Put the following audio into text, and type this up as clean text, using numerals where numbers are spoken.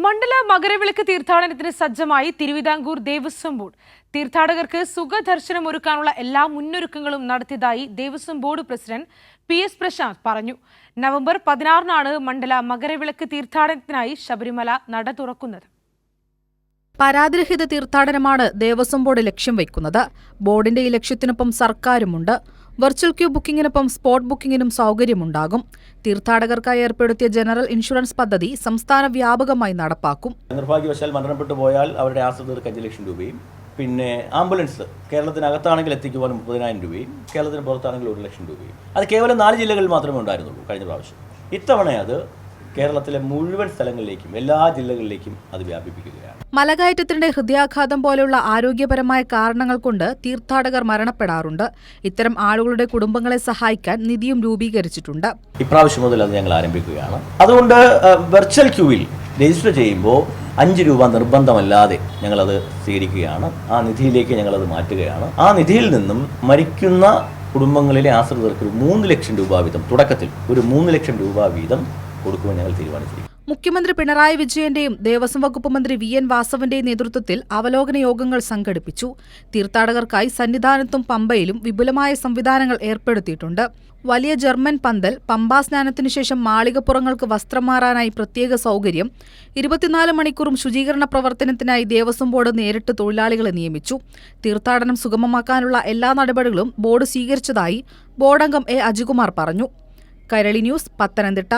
മണ്ഡല മകരവിളക്ക് തീർത്ഥാടനത്തിന് സജ്ജമായി തിരുവിതാംകൂർ ദേവസ്വം ബോർഡ്. തീർത്ഥാടകർക്ക് സുഖദർശനം ഒരുക്കാനുള്ള എല്ലാ മുന്നൊരുക്കങ്ങളും നടത്തിയതായി Devaswom board president PS Prashanth പറഞ്ഞു. നവംബർ 16-നാണ് മണ്ഡല മകരവിളക്ക് തീർത്ഥാടനത്തിനായി ശബരിമല നട തുറക്കുന്നത്. പരാതിരഹിത തീർത്ഥാടനമാണ് ദേവസ്വം ബോർഡ് ലക്ഷ്യം വയ്ക്കുന്നത്. ബോർഡിന്റെ ഈ ലക്ഷ്യത്തിനൊപ്പം സർക്കാരുമുണ്ട്. വെർച്വൽ ക്യൂ ബുക്കിംഗിനൊപ്പം സ്പോട്ട് ബുക്കിംഗിനും സൗകര്യമുണ്ടാകും. തീർത്ഥാടകർക്കായി ഏർപ്പെടുത്തിയ ജനറൽ ഇൻഷുറൻസ് പദ്ധതി സംസ്ഥാന വ്യാപകമായി നടപ്പാക്കും. നിർഭാഗ്യവശാൽ മരണപ്പെട്ടു പോയാൽ അവരുടെ ആശ്രിതർക്ക് 5 ലക്ഷം രൂപയും, പിന്നെ ആംബുലൻസ് കേരളത്തിനകത്താണെങ്കിൽ എത്തിക്കുവാൻ 30,000 രൂപയും, കേരളത്തിന് പുറത്താണെങ്കിൽ 1 ലക്ഷം രൂപയും. അത് കേവലം 4 ജില്ലകളിൽ മാത്രമേ ഉണ്ടായിരുന്നുള്ളൂ കഴിഞ്ഞ പ്രാവശ്യം. ഇത്തവണ അത് കേരളത്തിലെ മുഴുവൻ സ്ഥലങ്ങളിലേക്കും എല്ലാ ജില്ലകളിലേക്കും അത് വ്യാപിപ്പിക്കുകയാണ്. മലകയറ്റത്തിന്റെ ഹൃദയാഘാതം പോലെയുള്ള ആരോഗ്യപരമായ കാരണങ്ങൾ കൊണ്ട് തീർത്ഥാടകർ മരണപ്പെടാറുണ്ട്. ഇത്തരം ആളുകളുടെ കുടുംബങ്ങളെ സഹായിക്കാൻ നിധിയും രൂപീകരിച്ചിട്ടുണ്ട്. ഇപ്രാവശ്യം മുതൽ അത് ഞങ്ങൾ ആരംഭിക്കുകയാണ്. അതുകൊണ്ട് വെർച്വൽ ക്യൂവിൽ രജിസ്റ്റർ ചെയ്യുമ്പോൾ 5 രൂപ നിർബന്ധമല്ലാതെ ഞങ്ങളത് സ്വീകരിക്കുകയാണ്. ആ നിധിയിലേക്ക് ഞങ്ങളത് മാറ്റുകയാണ്. ആ നിധിയിൽ നിന്നും മരിക്കുന്ന കുടുംബങ്ങളിലെ ആശ്രിതർക്ക് 3 ലക്ഷം രൂപ വീതം, തുടക്കത്തിൽ ഒരു 3 ലക്ഷം രൂപ വീതം കൊടുക്കുവാൻ ഞങ്ങൾ തീരുമാനിച്ചിരിക്കുന്നു. മുഖ്യമന്ത്രി പിണറായി വിജയന്റെയും ദേവസ്വം വകുപ്പ് മന്ത്രി VN വാസവന്റെയും നേതൃത്വത്തിൽ അവലോകന യോഗങ്ങൾ സംഘടിപ്പിച്ചു. തീർത്ഥാടകർക്കായി സന്നിധാനത്തും പമ്പയിലും വിപുലമായ സംവിധാനങ്ങൾ ഏർപ്പെടുത്തിയിട്ടുണ്ട്. വലിയ ജർമ്മൻ പന്തൽ, പമ്പാ സ്നാനത്തിനു ശേഷം മാളികപ്പുറങ്ങൾക്ക് വസ്ത്രം മാറാനായി പ്രത്യേക സൗകര്യം, 24 മണിക്കൂറും ശുചീകരണ പ്രവർത്തനത്തിനായി ദേവസ്വം ബോർഡ് നേരിട്ട് തൊഴിലാളികളെ നിയമിച്ചു. തീർത്ഥാടനം സുഗമമാക്കാനുള്ള എല്ലാ നടപടികളും ബോർഡ് സ്വീകരിച്ചതായി ബോർഡംഗം A. അജികുമാർ പറഞ്ഞു. കൈരളി ന്യൂസ്, പത്തനംതിട്ട.